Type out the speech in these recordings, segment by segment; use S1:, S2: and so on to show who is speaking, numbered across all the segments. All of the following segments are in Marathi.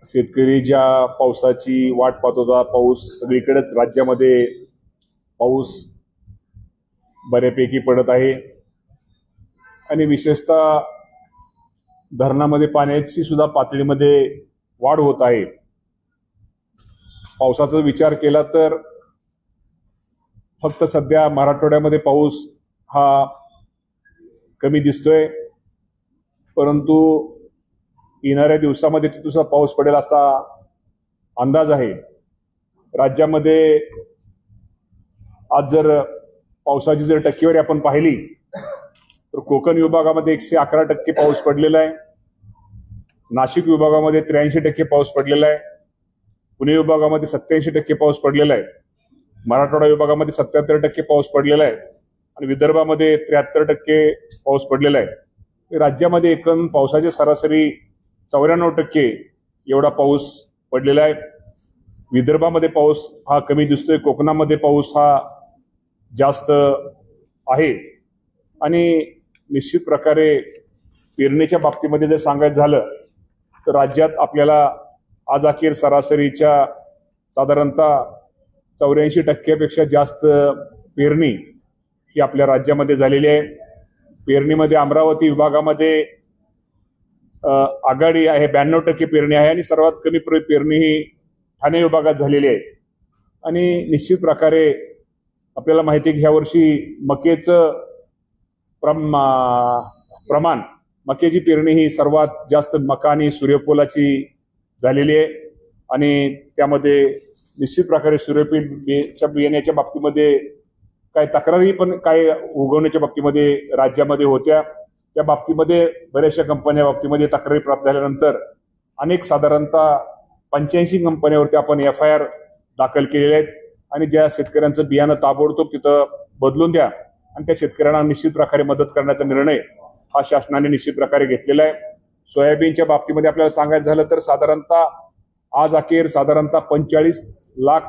S1: शेतकरी ज्या पावसाची वाट पाहत होता, पाऊस सगळीकडेच राज्यामध्ये पाऊस बऱ्यापैकी पडत आहे आणि विशेषतः धरणामध्ये पाण्याची सुद्धा पातळीमध्ये वाढ होत आहे. पावसाचा विचार केला तर फक्त सध्या मराठवाड्यामध्ये पाऊस हा कमी दिसतोय, परंतु येणाऱ्या दिवसामध्ये तिथून पाऊस पडेल असा अंदाज आहे. राज्यामध्ये आज जर पावसाची जर टक्केवारी आपण पाहिली तर कोकण विभागामध्ये 111% पाऊस पडलेला आहे, नाशिक विभागामध्ये 83% पाऊस पडलेला आहे, पुणे विभागामध्ये 87% पाऊस पडलेला आहे, मराठवाडा विभागामध्ये 77% पाऊस पडलेला आहे आणि विदर्भामध्ये 73% पाऊस पडलेला आहे. राज्यामध्ये एकूण पावसाची सरासरी 94% एवढा पाऊस पडलेला आहे. विदर्भामध्ये पाऊस हा कमी दिसतोय, कोकणामध्ये पाऊस हा जास्त आहे आणि निश्चित प्रकारे पेरणीच्या बाबतीमध्ये जर सांगायचं झालं तर राज्यात आपल्याला आज अखेर सरासरीच्या साधारणतः 84% पेक्षा जास्त पेरणी ही आपल्या राज्यामध्ये झालेली आहे. पेरणीमध्ये अमरावती विभागामध्ये आघाडी आहे, 92% पेरणी आहे आणि सर्वात कमी पेरणी ही ठाणे विभागात झालेली आहे. आणि निश्चित प्रकारे आपल्याला माहिती आहे की ह्या वर्षी मकेचं प्रमाण, मकेची पेरणी ही सर्वात जास्त मका आणि सूर्यफुलाची झालेली आहे आणि त्यामध्ये निश्चित प्रकारे सूर्यफूलच्या बियाण्याच्या बाबतीमध्ये काही तक्रारी पण काही उगवण्याच्या बाबतीमध्ये राज्यामध्ये होत्या. त्या बाबतीमध्ये बऱ्याचशा कंपन्या बाबतीमध्ये तक्रारी प्राप्त झाल्यानंतर अनेक साधारणतः 85 कंपन्यावरती आपण FIR दाखल केलेले आहेत आणि ज्या शेतकऱ्यांचं बियाणं ताबडतोब तिथं बदलून द्या आणि त्या शेतकऱ्यांना निश्चित प्रकारे मदत करण्याचा निर्णय हा शासनाने निश्चित प्रकारे घेतलेला आहे. सोयाबीनच्या बाबतीमध्ये आपल्याला सांगायचं झालं तर साधारणतः आज अखेर साधारणतः 45 लाख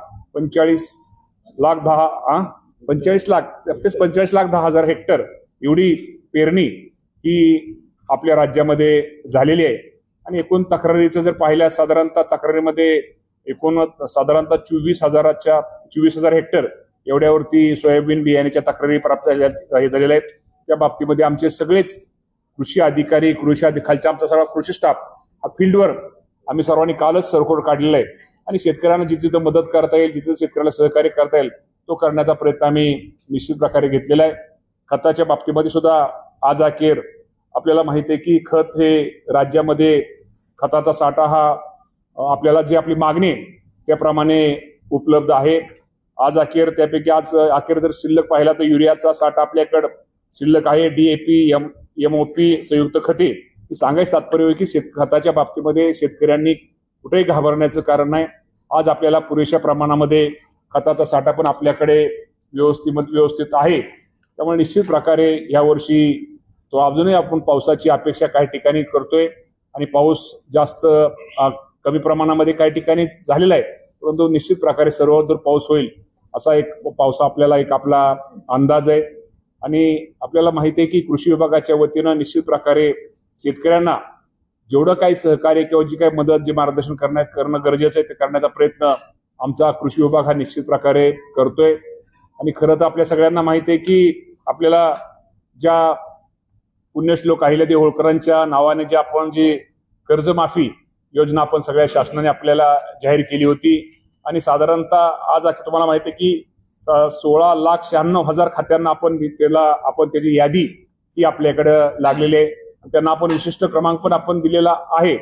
S1: 10 हेक्टर एवढी पेरणी ही आपल्या राज्यामध्ये झालेली आहे. आणि एकूण तक्रारीचं जर पाहिल्या साधारणतः तक्रारीमध्ये एकूण साधारणतः 24,000 हेक्टर एवढ्यावरती सोयाबीन बियाण्याच्या तक्रारी प्राप्त झालेल्या आहेत. त्या बाबतीमध्ये आमचे सगळेच कृषी अधिकारी, खालचा आमचा सगळा कृषी स्टाफ हा फील्डवर आम्ही सर्वांनी कालच सर्क्युलर काढलेला आहे आणि शेतकऱ्यांना जिथे मदत करता येईल, जिथे शेतकऱ्याला सहकार्य करता येईल तो करण्याचा प्रयत्न आम्ही निश्चित प्रकारे घेतलेला आहे. खताच्या बाबतीमध्ये सुद्धा आज अखेर आपल्याला माहिती आहे की खत हे राज्यामध्ये खताचा साठा हा आपल्याला जी आपली मागणी त्याप्रमाणे उपलब्ध आहे. आज अखेर त्यापैकी आज अखेर जर शिल्लक पाहिला तर युरियाचा साठा आपल्याकडे शिल्लक आहे. DAP, MOP संयुक्त खते सांगायचं तात्पर्य की खताच्या बाबतीमध्ये शेतकऱ्यांनी कुठेही घाबरण्याचं कारण नाही. आज आपल्याला पुरेशा प्रमाणामध्ये खताचा साठा पण आपल्याकडे व्यवस्थित आहे. त्यामुळे निश्चित प्रकारे यावर्षी तो अजूनही आपण पावसाची अपेक्षा काही ठिकाणी करतोय आणि पाऊस जास्त कमी प्रमाणामध्ये काही ठिकाणी झालेला आहे, परंतु निश्चित प्रकारे सर्वदूर पाऊस होईल असा एक आपल्याला आपला अंदाज आहे. आणि आपल्याला माहिती आहे की कृषी विभागाच्या वतीनं निश्चित प्रकारे शेतकऱ्यांना जेवढं काही सहकार्य किंवा जी काही मदत, जे मार्गदर्शन करणं गरजेचं आहे ते करण्याचा प्रयत्न आमचा कृषी विभाग हा निश्चित प्रकारे करतोय. आणि खरं तर आपल्या सगळ्यांना माहिती आहे की आपल्याला ज्या पुण्यश्लोक अहिल्यादेवी होळकरांच्या नावाने जी कर्जमाफी योजना आपण सगळ्या शासनाने आपल्याला जाहीर केली होती आणि साधारणतः आज तुम्हाला माहिती आहे की 16,96,000 खात्यांना आपण त्याची यादी ही आपल्याकडे लागलेली आहे. त्यांना आपण विशिष्ट क्रमांक पण आपण दिलेला आहे.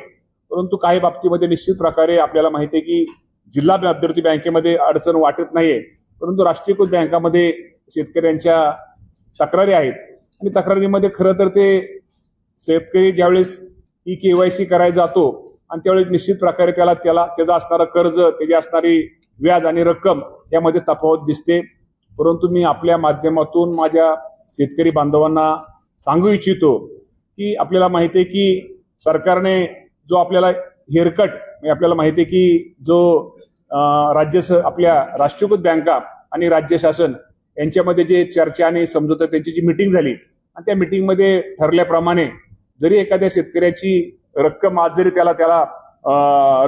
S1: परंतु काही बाबतीमध्ये निश्चित प्रकारे आपल्याला माहिती आहे की जिल्हा मध्यवर्ती बँकेमध्ये अडचण वाटत नाहीये, परंतु राष्ट्रीयकृत बँकामध्ये शेतकऱ्यांच्या तक्रारी आहेत आणि तक्रारीमध्ये खरं तर ते शेतकरी ज्यावेळेस KYC करायला जातो आणि त्यावेळेस निश्चित प्रकारे त्याचं असणारं कर्ज, त्याची असणारी व्याज आणि रक्कम यामध्ये तफावत दिसते. परंतु मी आपल्या माध्यमातून माझ्या शेतकरी बांधवांना सांगू इच्छितो की आपल्याला माहिती आहे की सरकारने जो आपल्याला हेअरकट, आपल्याला माहिती आहे की जो आपल्या राष्ट्रीयकृत बँका आणि राज्य शासन यांच्यामध्ये जे चर्चा आणि समझोता त्यांची जी मीटिंग झाली आणि त्या मीटिंगमध्ये ठरल्याप्रमाणे जरी एखाद्या शेतकऱ्याची रक्कम आज जरी त्याला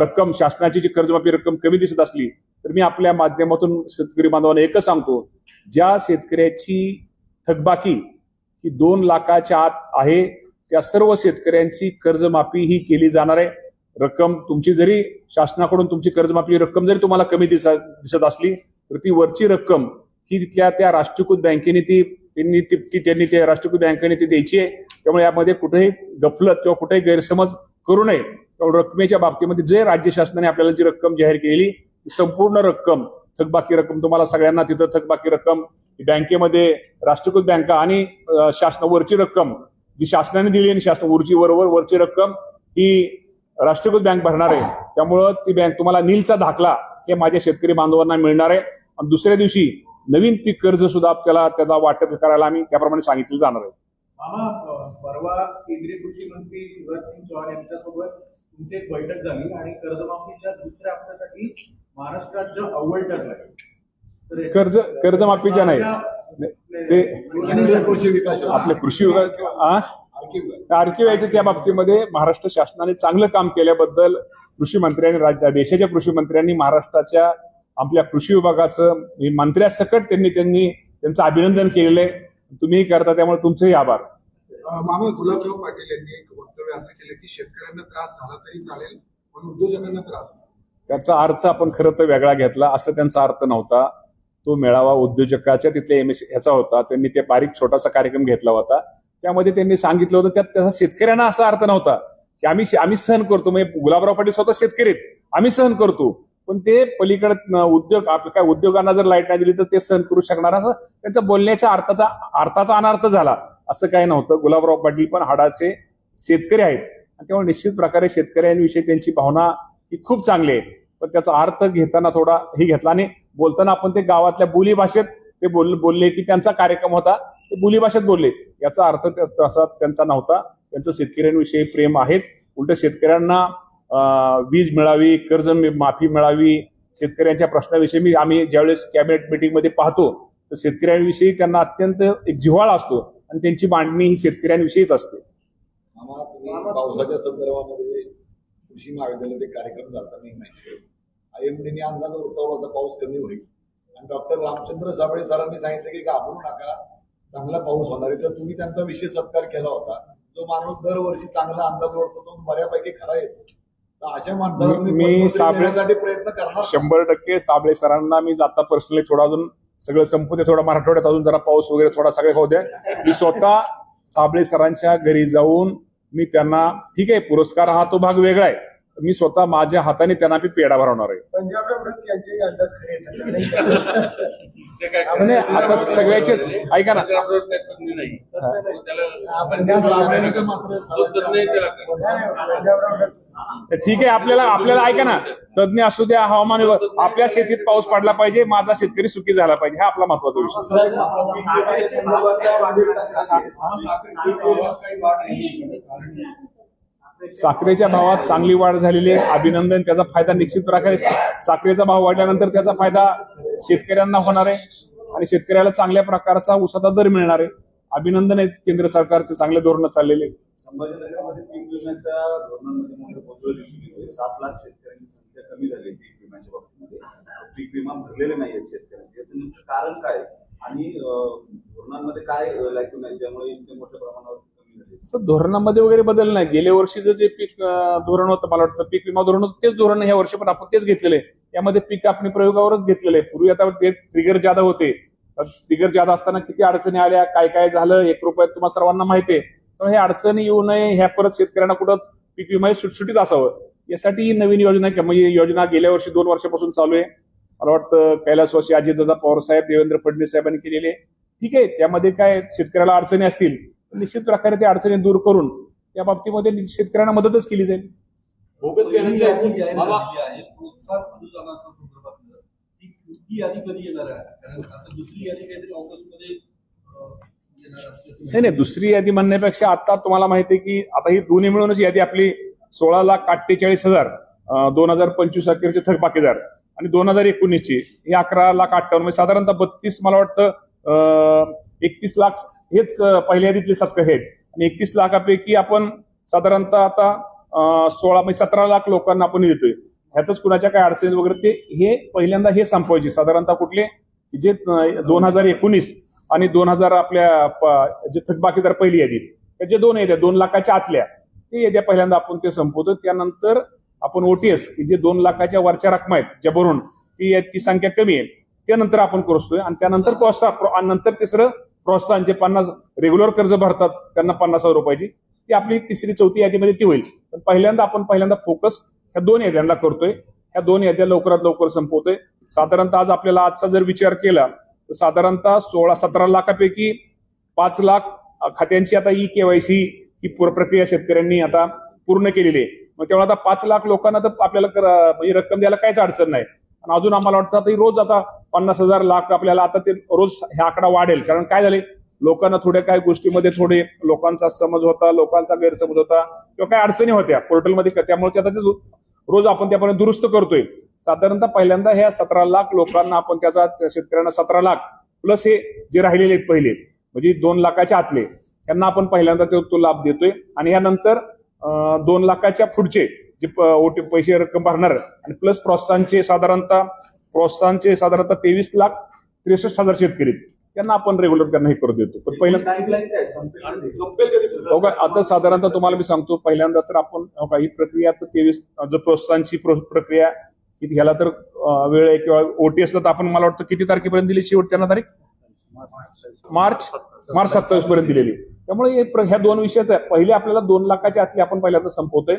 S1: रक्कम शासनाची जी कर्जमाफी रक्कम कमी दिसत असली तर मी आपल्या माध्यमातून शेतकरी बांधवांना एकच सांगतो, ज्या शेतकऱ्याची थकबाकी ही 2 लाखाच्या आत आहे त्या सर्व शेतकऱ्यांची कर्जमाफी ही केली जाणार आहे. रक्कम तुमची जरी शासनाकडून तुमची कर्जमाफी रक्कम जरी तुम्हाला कमी दिसत असली तर ती वरची रक्कम ही तिथल्या त्या राष्ट्रीयकृत बँकेने त्यांनी त्या राष्ट्रीयकृत बँकेने ती द्यायची आहे. त्यामुळे यामध्ये कुठेही गफलत किंवा कुठेही गैरसमज करू नये. त्यामुळे रकमेच्या बाबतीमध्ये जे राज्य शासनाने आपल्याला जी रक्कम जाहीर केली ती संपूर्ण रक्कम थकबाकी रक्कम तुम्हाला सगळ्यांना तिथं थकबाकी रक्कम बँकेमध्ये राष्ट्रीयकृत बँका आणि शासनावरची रक्कम जी शासनाने दिली आणि शासन वरची रक्कम ही राष्ट्रीयकृत बँक भरणार आहे. त्यामुळं ती बँक तुम्हाला नीलचा दाखला हे माझ्या शेतकरी बांधवांना मिळणार आहे. आणि दुसऱ्या दिवशी नवीन पीक कर्ज सुद्धा त्याचा वाटप करायला आम्ही त्याप्रमाणे सांगितलं जाणार आहे.
S2: परवा केंद्रीय कृषी मंत्री शिवराज सिंग चौहान यांच्यासोबत तुमची एक बैठक झाली आणि कर्जमाफीच्या दुसऱ्या हप्त्यासाठी महाराष्ट्र राज्य अव्वल ठरलंय.
S1: कर्जमाफीच्या नाही ते आपले कृषी विभाग आरकेवायच्या त्या बाबतीमध्ये महाराष्ट्र शासनाने चांगलं काम केल्याबद्दल कृषी मंत्र्यांनी देशाच्या कृषी मंत्र्यांनी महाराष्ट्राच्या आपल्या कृषी विभागाचं मंत्र्यासकट त्यांचं अभिनंदन केलेलं आहे. तुम्हीही करता त्यामुळे तुमचेही आभार.
S3: मामा गुलाबराव पाटील यांनी एक वक्तव्य असं केलं की शेतकऱ्यांना त्रास झाला तरी चालेल पण उद्योजकांना त्रास नाही.
S1: त्याचा अर्थ आपण खरं तर वेगळा घेतला, असं त्यांचा अर्थ नव्हता. तो मेळावा उद्योजकाच्या तिथल्या ह्याचा होता. त्यांनी ते बारीक छोटासा कार्यक्रम घेतला होता. त्यामध्ये त्यांनी सांगितलं होतं त्याचा शेतकऱ्यांना असा अर्थ नव्हता की आम्ही सहन करतो. म्हणजे गुलाबराव पाटील स्वतः शेतकरी आम्ही सहन करतो, पण ते पलीकडे उद्योगांना जर लाईट नाही दिली तर ते सहन करू शकणार, असं त्यांच्या बोलण्याच्या अर्थाचा अनर्थ झाला. असं काही नव्हतं. गुलाबराव पाटील पण हाडाचे शेतकरी आहेत आणि त्यामुळे निश्चित प्रकारे शेतकऱ्यांविषयी त्यांची भावना ही खूप चांगली आहे. पण त्याचा अर्थ घेताना थोडा हे घेतला आणि बोलताना आपण ते गावातल्या बोली भाषेत ते बोलले की त्यांचा कार्यक्रम होता ते बोली भाषेत बोलले. याचा अर्थ तसा त्यांचा नव्हता. त्यांचं शेतकऱ्यांविषयी प्रेम आहेच. उलट शेतकऱ्यांना वीज मिळावी, कर्ज माफी मिळावी, शेतकऱ्यांच्या प्रश्नाविषयी आम्ही ज्यावेळेस कॅबिनेट मिटिंगमध्ये पाहतो तर शेतकऱ्यांविषयी त्यांना अत्यंत एक जिव्हाळा असतो आणि त्यांची मांडणी ही शेतकऱ्यांविषयीच असते.
S4: पावसाच्या संदर्भामध्ये कृषी महाविद्यालयात एक कार्यक्रम झाला मी माहिती IMDने अंदाज वर्तवला होता पाऊस कमी होईल आणि डॉक्टर रामचंद्र साबळे सरांनी सांगितलं की घाबरू नका, चांगला पाऊस होणार आहे. तर तुम्ही त्यांचा विशेष सत्कार केला होता. जो माणूस दरवर्षी चांगला अंदाज वर्तवतो तो बऱ्यापैकी खरा येतो. तर अशा माणसाला
S1: मी
S4: साबळेसाठी प्रयत्न करणार
S1: 100% साबळे सरांना मी जाता पर्सनली थोडा अजून सगळं संपू दे, थोडा मराठवाड्यात अजून जरा पाऊस वगैरे थोडा सगळे होऊ द्या. मी स्वतः साबळे सरांच्या घरी जाऊन मी त्यांना ठीक आहे पुरस्कार हा तो भाग वेगळा आहे, मी स्वतः माझ्या हाताने त्यांना पेढा भरवणार आहे.
S3: पंजाबराव यांचे अंदाज खरे
S1: म्हणजे आता सगळ्याचेच ऐका ना, ठीक आहे आपल्याला ऐका ना, तज्ञ असू द्या, हवामान आपल्या शेतीत पाऊस पडला पाहिजे, माझा शेतकरी सुखी झाला पाहिजे, हा आपला महत्वाचा विषय. साखरेच्या भावात चांगली वाढ झालेली आहे, अभिनंदन. त्याचा फायदा निश्चित प्रकारे साखरेचा भाव वाढल्यानंतर त्याचा फायदा शेतकऱ्यांना होणार आहे आणि शेतकऱ्याला चांगल्या प्रकारचा ऊसाचा दर मिळणार आहे. अभिनंदन आहे केंद्र सरकारचे चांगले धोरण चाललेले.
S5: संभाजीनगरमध्ये पीक विम्याच्या धोरणांमध्ये मोठे गोंधळ दिसून येतोय. 7 लाख शेतकऱ्यांची संख्या कमी झाली पीक विम्याच्या बाबतीमध्ये. पीक विमा भरलेले नाहीये शेतकऱ्यांचे. याचं नेमकं कारण काय आणि धोरणांमध्ये काय लायकी नाही ज्यामुळे इतके मोठ्या प्रमाणावर कमी झाले?
S1: असं धोरणामध्ये वगैरे बदल नाही. गेल्या वर्षीचं जे पीक धोरण होतं, मला वाटतं पीक विमा धोरण होतं, तेच धोरण ह्या वर्षी पण आपण तेच घेतलेलं आहे. यामध्ये पीक कापणी प्रयोगावरच घेतलेलं आहे. पूर्वी आता ते ट्रिगर जादा होते. ट्रिगर जादा असताना किती अडचणी आल्या, काय काय झालं, 1 रुपयात तुम्हाला सर्वांना माहिती आहे. तर हे अडचणी येऊ नये, ह्या परत शेतकऱ्यांना कुठं पीक विमा सुटसुटीत असावं यासाठी ही नवीन योजना म्हणजे योजना गेल्या वर्षी 2 वर्षापासून चालू आहे. मला वाटतं कैलासवासी अजितदादा पवार साहेब, देवेंद्र फडणवीस साहेबांनी केलेले. ठीक आहे, त्यामध्ये काय शेतकऱ्याला अडचणी असतील निश्चित प्रकारे त्या अडचणी दूर करून त्या बाबतीमध्ये शेतकऱ्यांना मदतच केली जाईल.
S2: बोगस बियाण्यांच्या
S1: नाही, दुसरी यादी म्हणण्यापेक्षा आता तुम्हाला माहिती आहे की आता ही दोन्ही मिळूनच यादी आपली 16,48,000 2025 अखेरचे थकबाकीदार आणि 2019ची ही 11,58,000 म्हणजे साधारणतः 32 मला वाटतं 31 लाख हेच पहिल्या यादीतले सत्कार आहेत आणि 31 लाखापैकी आपण साधारणतः आता 16 म्हणजे 17 लाख लोकांना आपण देतोय. ह्यातच कुणाच्या काय अडचणी वगैरे ते हे पहिल्यांदा हे संपवायचे. साधारणतः कुठले जे 2019 आणि 2000 जे थकबाकीदार पहिली यादी त्याचे 2 याद्या 2 लाखाच्या आतल्या ते याद्या पहिल्यांदा आपण ते संपवतो. त्यानंतर आपण ओटीएस जे 2 लाखाच्या वरच्या रकमा आहेत ज्या भरून ती संख्या कमी आहे त्यानंतर आपण करतोय. आणि त्यानंतर प्रोत्साहन, नंतर तिसरं प्रोत्साहन जे 50 रेग्युलर कर्ज भरतात त्यांना 50,000 रुपयाची ती आपली तिसरी चौथी यादीमध्ये ती होईल. पण पहिल्यांदा फोकस ह्या 2 याद्यांना करतोय. ह्या 2 याद्या लवकरात लवकर संपवतोय. साधारणतः आज आपल्याला आजचा जर विचार केला तर साधारणतः 16-17 लाखापैकी 5 लाख खात्यांची आता KYC ही प्रक्रिया शेतकऱ्यांनी आता पूर्ण केलेली आहे. मग तेव्हा आता 5 लाख लोकांना तर आपल्याला म्हणजे रक्कम द्यायला काहीच अडचण नाही. आणि अजून आम्हाला वाटतं आता रोज आता 50,000 लाख आपल्याला आता ते रोज हा आकडा वाढेल. कारण काय झाले लोकांना थोड्या काही गोष्टीमध्ये थोडे लोकांचा समज होता, लोकांचा गैरसमज होता किंवा काही अडचणी होत्या पोर्टलमध्ये, त्यामुळे ते आता ते रोज आपण त्यापर्यंत दुरुस्त करतोय. साधारणतः पहिल्यांदा ह्या 17 लाख लोकांना आपण त्याचा शेतकऱ्यांना 17 लाख प्लस हे जे राहिलेले आहेत पहिले म्हणजे 2 लाखाच्या आतले त्यांना आपण पहिल्यांदा तो लाभ देतोय. आणि यानंतर 2 लाखाच्या पुढचे जे पैसे रक्कम भरणार आणि प्लस प्रोत्साहनचे साधारणतः 23,63,000 शेतकरी त्यांना आपण रेग्युलर त्यांना हे करू देतो. पण पहिलं
S5: टाइमलाईन काय संपेल कधी?
S1: आता साधारणतः तुम्हाला मी सांगतो पहिल्यांदा तर आपण ही प्रक्रिया तर 23 जो प्रोत्साहनची प्रक्रिया ह्याला तर वेळ आहे किंवा ओटीएसला तर आपण मला वाटतं किती तारखेपर्यंत दिली शेवटच्या तारीख मार्च 27 पर्यंत दिलेली. त्यामुळे ह्या 2 विषयात पहिले आपल्याला 2 लाखाच्या आतले आपण पहिल्यांदा संपवतोय.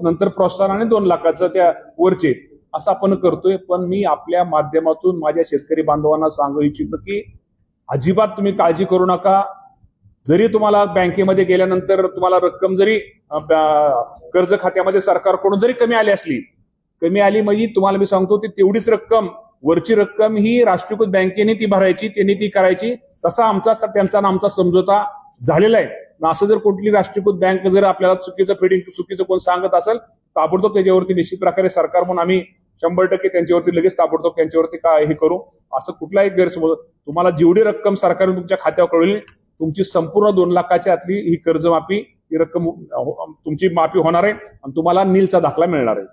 S1: नंतर प्रोत्साहन आणि 2 लाखाचं त्या वरचे असं आपण करतोय. पण मी आपल्या माध्यमातून माझ्या शेतकरी बांधवांना सांगू इच्छितो की अजिबात तुम्ही काळजी करू नका. जरी तुम्हाला बँकेमध्ये गेल्यानंतर तुम्हाला रक्कम जरी कर्ज खात्यामध्ये सरकारकडून जरी कमी आली म्हणजे तुम्हाला मी सांगतो ती तेवढीच रक्कम वरची रक्कम ही राष्ट्रीयकृत बँकेने ती भरायची, त्यांनी ती करायची. तसा आमचा आमचा समझोता झालेला आहे. असं जर कुठली राष्ट्रीयकृत बँक जर आपल्याला चुकीचं कोण सांगत असेल ताबडतोब त्याच्यावरती निश्चित प्रकारे सरकार म्हणून आम्ही 100% त्यांच्यावरती लगेच ताबडतोब त्यांच्यावरती काय हे करू. असं कुठलाही गैरसमज तुम्हाला जेवढी रक्कम सरकारने तुमच्या खात्यावर कळवली तुमची संपूर्ण 2 लाखाच्या आतली ही कर्जमाफी ही रक्कम तुमची माफी होणार आहे आणि तुम्हाला नीलचा दाखला मिळणार आहे.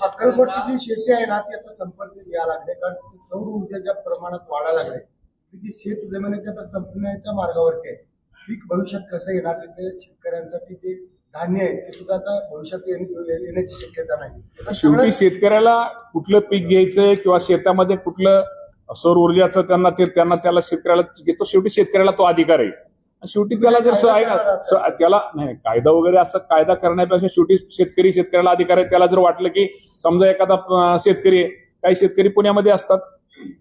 S6: अक्कलकोटची जी शेती आहे ना ती आता संपर्क यायला लागले कारण तिथे सौर ऊर्जा ज्या प्रमाणात वाढायला लागले ती शेत जमिनी आता संपण्याच्या मार्गावरती आहे. पीक भविष्यात कसं येणार तिथे शेतकऱ्यांसाठी ते धान्य आहे ते सुद्धा आता भविष्यात येण्याची शक्यता नाही.
S1: शेवटी शेतकऱ्याला कुठलं पीक घ्यायचंय किंवा शेतामध्ये कुठलं सौर ऊर्जाचं त्याला शेतकऱ्याला घेतो. शेवटी शेतकऱ्याला तो अधिकार आहे. शेवटी त्याला जर त्याला नाही कायदा वगैरे असं कायदा करण्यापेक्षा शेवटी शेतकऱ्याला अधिकार आहे. त्याला जर वाटलं की समजा एखादा शेतकरी काही शेतकरी पुण्यामध्ये असतात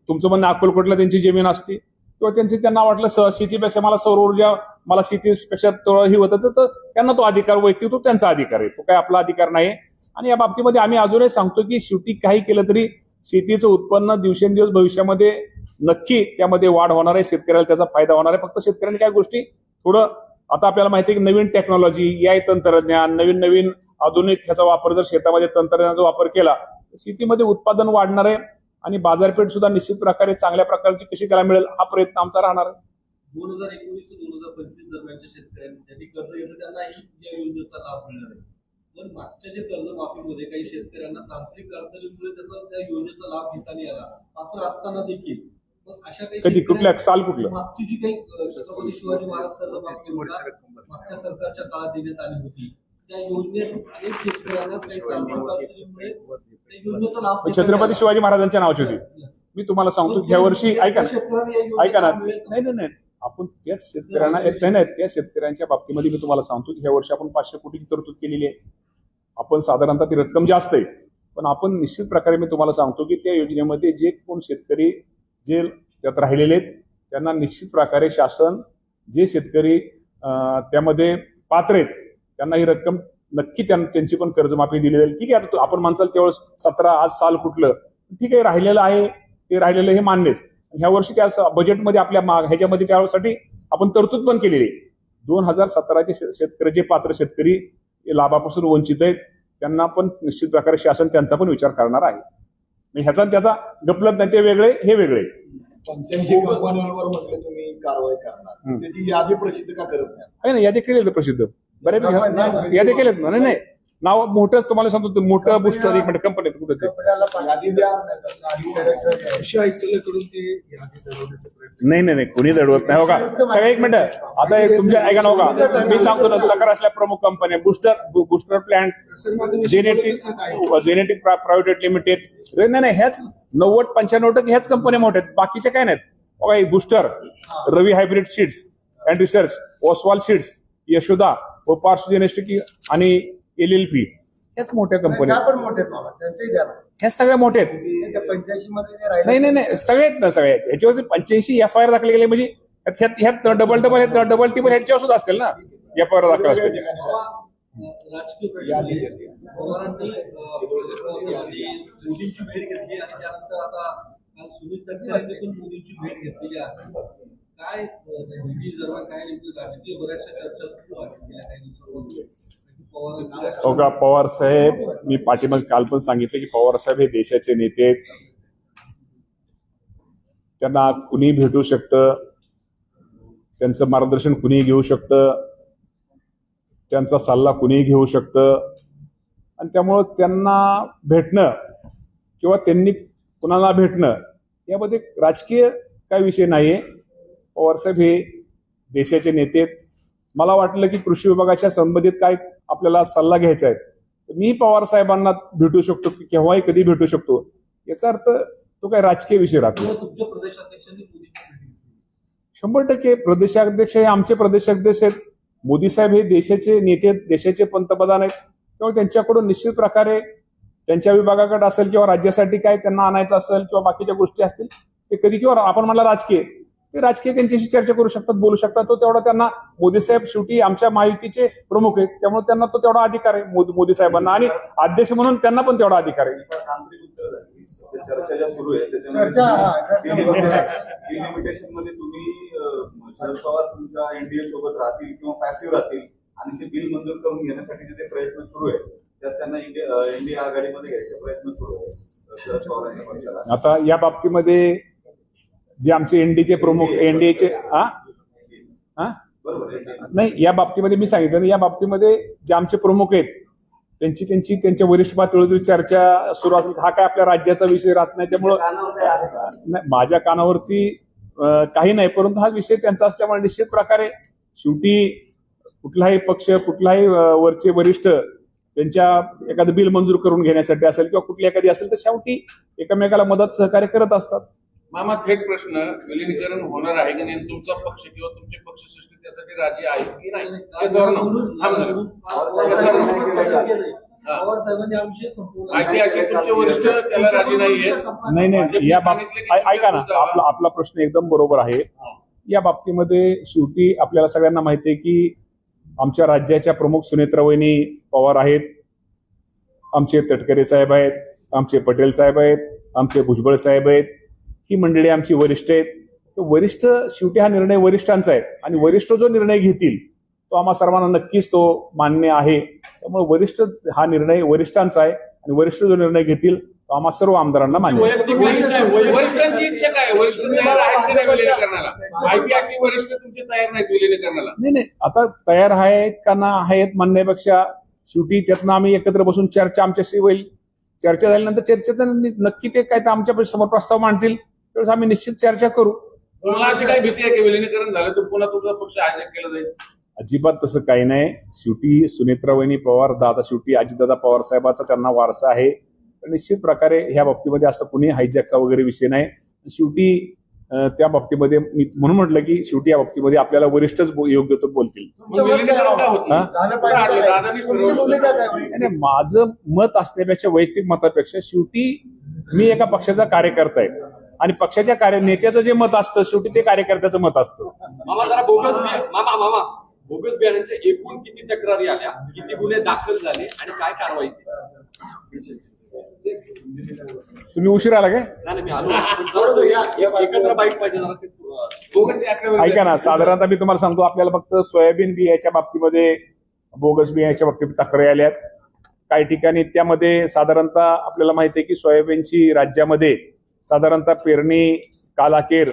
S1: तुमचं म्हणणं अक्कलकोटला त्यांची जमीन असते किंवा त्यांना वाटलं शेतीपेक्षा मला सौर ऊर्जा मला शेतीपेक्षा ही होतं तर त्यांना तो अधिकार वैयक्तिक तो त्यांचा अधिकार आहे. तो काही आपला अधिकार नाही. आणि या बाबतीमध्ये आम्ही अजूनही सांगतो की शेवटी काही केलं तरी शेतीचं उत्पन्न दिवसेंदिवस भविष्यामध्ये नक्की त्यामध्ये वाढ होणार आहे. शेतकऱ्याला त्याचा फायदा होणार आहे. फक्त शेतकऱ्यांनी काय गोष्टी थोडं आता आपल्याला माहिती आहे की नवीन टेक्नॉलॉजी AI तंत्रज्ञान नवीन आधुनिक ह्याचा वापर जर शेतामध्ये तंत्रज्ञानाचा वापर केला तर शेतीमध्ये उत्पादन वाढणार आहे आणि बाजारपेठ सुद्धा निश्चित प्रकारे चांगल्या प्रकारची कशी त्याला मिळेल हा प्रयत्न आमचा राहणार आहे.
S7: 2019 ते 2025 दरम्यानच्या शेतकऱ्यांनी ज्यांनी कर्ज घेतलं त्यांनाही या योजनेचा लाभ मिळणार आहे. पण मागच्या जे कर्जमाफीमध्ये काही शेतकऱ्यांना तांत्रिक अडचणीमुळे त्या योजनेचा लाभ घेता नाही आला पात्र असताना देखील अशा काही
S1: कधी कुठल्या साल कुठलं
S7: मागची जी काही छत्रपती शिवाजी महाराज कर्जमाफी मागच्या सरकारच्या काळात देण्यात आली होती त्या योजनेत अनेक शेतकऱ्यांना काही तांत्रिक अडचणीमुळे त्या योजनेचा लाभ
S1: छत्रपती शिवाजी महाराजांच्या नावाची होती. मी तुम्हाला सांगतो ह्या वर्षी ऐका ना नाही आपण त्याच शेतकऱ्यांना नाही त्या शेतकऱ्यांच्या बाबतीमध्ये मी तुम्हाला सांगतो की ह्या वर्षी आपण 500 कोटीची तरतूद केलेली आहे. आपण साधारणतः ती रक्कम जास्त आहे पण आपण निश्चित प्रकारे मी तुम्हाला सांगतो की त्या योजनेमध्ये जे कोण शेतकरी जे त्यात राहिलेले आहेत त्यांना निश्चित प्रकारे शासन जे शेतकरी त्यामध्ये पात्र आहेत त्यांना ही रक्कम नक्की त्यांची पण कर्जमाफी दिलेली आहे. ठीक आहे आता आपण म्हणसाल त्यावेळेस 17 आज साल कुठलं ठीक आहे राहिलेलं आहे ते राहिलेलं हे मान्यच. ह्या वर्षी त्या बजेटमध्ये आपल्या ह्याच्यामध्ये त्यासाठी आपण तरतूद पण केलेली आहे. 2017चे शेतकरी जे पात्र शेतकरी लाभापासून वंचित आहेत त्यांना पण निश्चित प्रकारे शासन त्यांचा पण विचार करणार आहे. ह्याचा त्याचा गपलत नाही ते वेगळे हे वेगळे
S4: 85 कंपन्यांवर म्हटले तुम्ही कारवाई करणार त्याची यादी प्रसिद्ध का करत नाही?
S1: आहे ना यादी केली प्रसिद्ध बऱ्यापैकी या देखील आहेत ना. नाही नाव मोठं तुम्हाला सांगतो, मोठं बुस्टर एक मिनिट कंपनी कुठे ते
S6: कपड्याला पाठीशी द्यावं नाही तसं अधिकाऱ्यांचं हे आहे.
S3: कृषी आयुक्तालयाकडून ते यादी दडवण्याचा प्रयत्न
S1: नाही कोणी दडवत नाही. हो का सगळे एक मिनिट आता हे तुमच्या ऐका ना. हो का मी सांगतो ना, तक्रार असल्या प्रमुख कंपन्या booster plant, genetic private limited. नाही ह्याच 90-95% ह्याच कंपन्या मोठ्या आहेत, बाकीच्या काय नाहीत. बघा booster, Ravi hybrid seeds and research, Oswal seeds, Yashoda व पार्स जेनेटिक आणि LLP ह्याच मोठ्या कंपन्या.
S6: त्या पण मोठे आहेत बाबा, त्यांचंही द्या ना.
S1: ह्या सगळ्या मोठ्या आहेत.
S6: त्या 85 मध्ये जे राहिले
S1: नाही सगळे आहेत ना. सगळे ह्याच्यावरती 85 FIR दाखल केले म्हणजे ह्यात डबल टिबल ह्याच्यावर सुद्धा असतील ना FIR दाखल असतील.
S7: राजकीय प्रश्न पवारांनी मोदींची भेट घेतली आणि त्यानंतर आता काल सुनील तटकरेंनी पण मोदींची भेट घेतलेली आहे. काय दरम्यान काय नेमकी राजकीय बऱ्याचशा चर्चा सुरू आहेत गेल्या काही दिवसांपासून.
S1: हो का पवार साहेब, मी पाठीमागे काल पण सांगितलं की पवार साहेब हे देशाचे नेते आहेत. त्यांना कुणी भेटू शकतं, त्यांचं मार्गदर्शन कुणी घेऊ शकतं, त्यांचा सल्ला कुणी घेऊ शकतं. आणि त्यामुळं त्यांना भेटणं किंवा त्यांनी कुणाला भेटणं यामध्ये राजकीय काय विषय नाहीये. पवारसाहेब हे देशाचे नेते आहेत. मला वाटलं की कृषी विभागाच्या संबंधित काय आपल्याला सल्ला घ्यायचा आहे तर मी पवार साहेबांना भेटू शकतो की केव्हाही कधी भेटू शकतो. याचा अर्थ तो काय राजकीय विषय राहतो.
S7: तुमच्या प्रदेशाध्यक्षांनी मोदींची
S1: 100% प्रदेशाध्यक्ष हे आमचे प्रदेशाध्यक्ष आहेत. मोदी साहेब हे देशाचे नेते आहेत, देशाचे पंतप्रधान आहेत. त्यामुळे त्यांच्याकडून निश्चित प्रकारे त्यांच्या विभागाकडे असेल किंवा राज्यासाठी काय त्यांना आणायचं असेल किंवा बाकीच्या गोष्टी असतील ते कधी किंवा आपण म्हणला राजकीय ते राजकीय त्यांच्याशी चर्चा करू शकतात, बोलू शकतात. तो तेवढा त्यांना मोदी साहेब शेवटी आमच्या महायुतीचे प्रमुख आहेत त्यामुळे त्यांना तो तेवढा अधिकार आहे मोदी साहेबांना आणि अध्यक्ष म्हणून त्यांना पण तेवढा अधिकार आहे.
S5: चर्चा ज्या सुरू आहे
S6: चर्चा
S5: लिमिटेशन मध्ये तुम्ही शरद पवार तुमच्या NDA सोबत राहतील किंवा पॅसिव्ह राहतील आणि ते बिल मंजूर करून घेण्यासाठी जे प्रयत्न सुरू आहे त्यात त्यांना इंडिया आघाडीमध्ये घ्यायचे प्रयत्न सुरू आहे शरद पवारांच्या पक्षाला.
S1: आता या बाबतीमध्ये जे आमचे एनडीचे प्रमुख एनडीएचे नाही या बाबतीमध्ये मी सांगितलं ना, या बाबतीमध्ये जे आमचे प्रमुख आहेत त्यांच्या वरिष्ठ पातळीवर चर्चा सुरू असेल. हा काय आपल्या राज्याचा विषय राहत नाही त्यामुळं माझ्या कानावरती काही नाही, परंतु हा विषय त्यांचा असल्यामुळे निश्चित प्रकारे शेवटी कुठलाही पक्ष कुठलाही वरचे वरिष्ठ त्यांच्या एखादं बिल मंजूर करून घेण्यासाठी असेल किंवा कुठली एखादी असेल तर शेवटी एकमेकाला मदत सहकार्य करत असतात.
S2: मामा थेट प्रश्न, विलिनीकरण होणार आहे की नाही, तुमचा पक्ष किंवा तुमचे पक्षश्रेष्ठी त्यासाठी राजी आहेत की नाही?
S7: पवार साहेबांनी हा विषय संपवला.
S2: माहिती अशी तुमचे वरिष्ठ त्याला राजी नाहीये.
S1: नाही या बाबतीत ऐका ना, आपला प्रश्न एकदम बरोबर आहे. या बाबतीमध्ये शेवटी आपल्याला सगळ्यांना माहिती आहे की आमच्या राज्याच्या प्रमुख सुनेत्रावहिनी पवार आहेत, आमचे तटकरे साहेब आहेत, आमचे पटेल साहेब आहेत, आमचे भुजबळ साहेब आहेत. ही मंडळी आमची वरिष्ठ आहेत. वरिष्ठ शेवटी हा निर्णय वरिष्ठांचा आहे आणि वरिष्ठ जो निर्णय घेतील तो आम्हा सर्वांना नक्कीच तो मान्य आहे. त्यामुळे वरिष्ठ हा निर्णय वरिष्ठांचा आहे आणि वरिष्ठ जो निर्णय घेतील तो आम्हा सर्व आमदारांना मान्य आहे.
S2: वरिष्ठांची इच्छा काय? वरिष्ठ तयार आहेत की नाही विलिनीकरणाला? माहिती अशी वरिष्ठ तुमचे तयार नाहीत विलिनीकरणाला?
S1: नाही आता तयार आहेत का ना आहेत म्हणण्यापेक्षा शेवटी त्यातनं आम्ही एकत्र बसून चर्चा आमच्याशी होईल. चर्चा झाल्यानंतर चर्चेत नक्की ते काय तर आमच्या समोर प्रस्ताव मांडतील त्यावेळेस आम्ही निश्चित चर्चा करू.
S2: तुम्हाला अशी काही भीती आहे की विलिनीकरण झालं तर पुन्हा तुमचा पक्ष हायजॅक केला जाईल?
S1: अजिबात तसं काही नाही. शेवटी सुनेत्रावहिनी पवार दादा शेवटी अजितदादा पवार साहेबांचा त्यांना वारसा आहे. निश्चित प्रकारे ह्या बाबतीमध्ये असं कुणी हायजॅकचा वगैरे विषय नाही. शेवटी त्या बाबतीमध्ये मी म्हणून म्हटलं की शेवटी या बाबतीमध्ये आपल्याला वरिष्ठच योग्य तो बोलतील. माझं मत असण्यापेक्षा वैयक्तिक मतापेक्षा शेवटी मी एका पक्षाचा कार्यकर्ता आहे आणि पक्षाच्या नेत्याचं जे मत असतं शेवटी ते कार्यकर्त्याचं मत असतं.
S8: मामा जरा बोगस बियाण्यांच्या एकूण किती तक्रारी आल्या, किती गुन्हे दाखल झाले आणि काय कारवाई केली?
S1: तुम्ही उशीर आला काय?
S8: नाही मी आलो एकत्र बाईट पाहिजे.
S1: ऐका ना, साधारणतः मी तुम्हाला सांगतो आपल्याला फक्त सोयाबीन बियाच्या बाबतीमध्ये बोगस बियाच्या बाबतीत तक्रारी आल्यात. काही ठिकाणी त्यामध्ये साधारणतः आपल्याला माहिती आहे की सोयाबीनची राज्यामध्ये साधारणतः पेरणी काल अखेर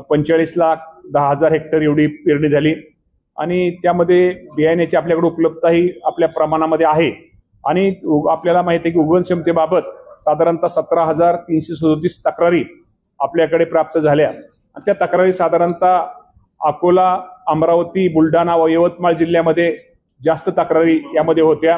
S1: 45,10,000 हेक्टर एवढी पेरणी झाली. आणि त्यामध्ये बियाण्याची आपल्याकडे उपलब्धताही आपल्या प्रमाणामध्ये आहे आणि आपल्याला माहिती आहे की उगवण क्षमतेबाबत साधारणतः 17,337 तक्रारी आपल्याकडे प्राप्त झाल्या आणि त्या तक्रारी साधारणतः अकोला, अमरावती, बुलढाणा व यवतमाळ जिल्ह्यामध्ये जास्त तक्रारी यामध्ये होत्या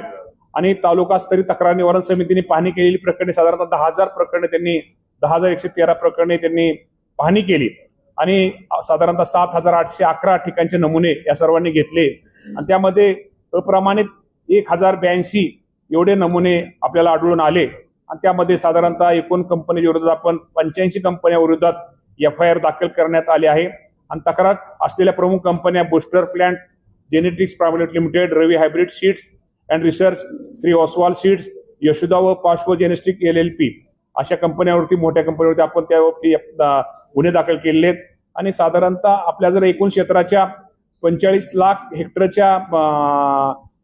S1: आणि तालुकास्तरीय तक्रार निवारण समितीने पाहणी केलेली प्रकरणे साधारणतः 10,000 प्रकरणे त्यांनी 10,113 प्रकरणे त्यांनी पाहणी केली आणि साधारणतः 7,811 ठिकाणचे नमुने या सर्वांनी घेतले आणि त्यामध्ये अप्रमाणित 1,082 एवढे नमुने आपल्याला आढळून आले आणि त्यामध्ये साधारणतः एकूण कंपनीच्या विरोधात आपण 85 कंपन्या विरोधात FIR दाखल करण्यात आले आहे आणि तक्रार असलेल्या प्रमुख कंपन्या booster plant, genetics private limited, Ravi hybrid seeds and research, Shri Oswal seeds, Yashoda व पाश्व जेनेटिक LLP अशा कंपन्यांवरती, मोठ्या कंपन्यांवरती आपण त्यावरती गुन्हे दाखल केलेले आहेत आणि साधारणतः आपल्या जर एकूण क्षेत्राच्या 45 लाख हेक्टरच्या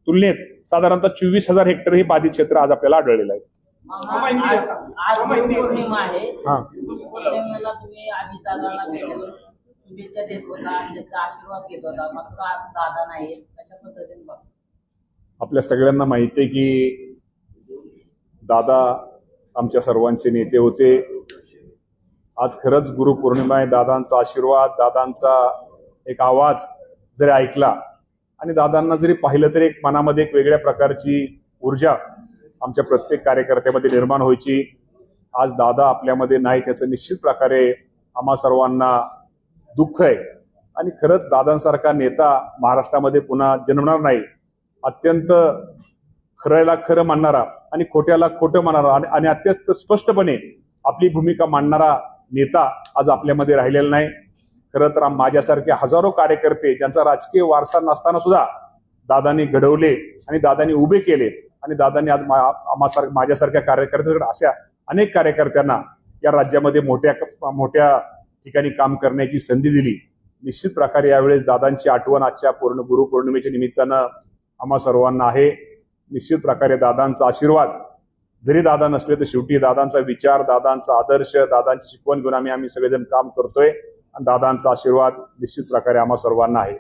S1: तुलनेत साधारणतः 24,000 हेक्टर हे बाधित क्षेत्र आज आपल्याला आढळलेलं आहे.
S9: आज गुरुपौर्णिमा आहे.
S1: हा.
S9: गुरुपौर्णिमेला तुम्ही अजितदादांना भेटून शुभेच्छा देत होता, त्यांचा आशीर्वाद घेत होता, मात्र आज दादा नाही. अशा पद्धतीने बघा.
S1: आपल्या सगळ्यांना माहिती आहे की दादा आमच्या सर्वांचे नेते होते. आज खरंच गुरुपौर्णिमा आहे. दादांचा आशीर्वाद, दादांचा एक आवाज जरी ऐकला आणि दादांना जरी पाहिलं तरी एक मनामध्ये एक वेगळ्या प्रकारची ऊर्जा आमच्या प्रत्येक कार्यकर्त्यामध्ये निर्माण व्हायची. आज दादा आपल्यामध्ये नाही त्याचं निश्चित प्रकारे आम्हा सर्वांना दुःख आहे आणि खरंच दादांसारखा नेता महाराष्ट्रामध्ये पुन्हा जन्मणार नाही. अत्यंत खऱ्याला खरं मानणारा आणि खोट्याला खोटं मानणारा आणि अत्यंत स्पष्टपणे आपली भूमिका मांडणारा नेता आज आपल्यामध्ये राहिलेला नाही. खरं तर माझ्यासारखे हजारो कार्यकर्ते ज्यांचा राजकीय वारसा नसताना सुद्धा दादांनी घडवले आणि दादांनी उभे केले आणि दादांनी आज माझ्यासारख्या कार्यकर्त्यांकडे अशा अनेक कार्यकर्त्यांना या राज्यामध्ये मोठ्या ठिकाणी काम करण्याची संधी दिली. निश्चित प्रकारे यावेळेस दादांची आठवण आजच्या गुरुपौर्णिमेच्या निमित्तानं आम्हा सर्वांना आहे. निश्चित प्रकारे दादांचा आशीर्वाद जरी दादा नसले तर शेवटी दादांचा विचार, दादांचा आदर्श, दादांची शिकवण घेऊन आम्ही सगळेजण काम करतोय आणि दादांचा आशीर्वाद निश्चित प्रकारे आम्हा सर्वांना आहे.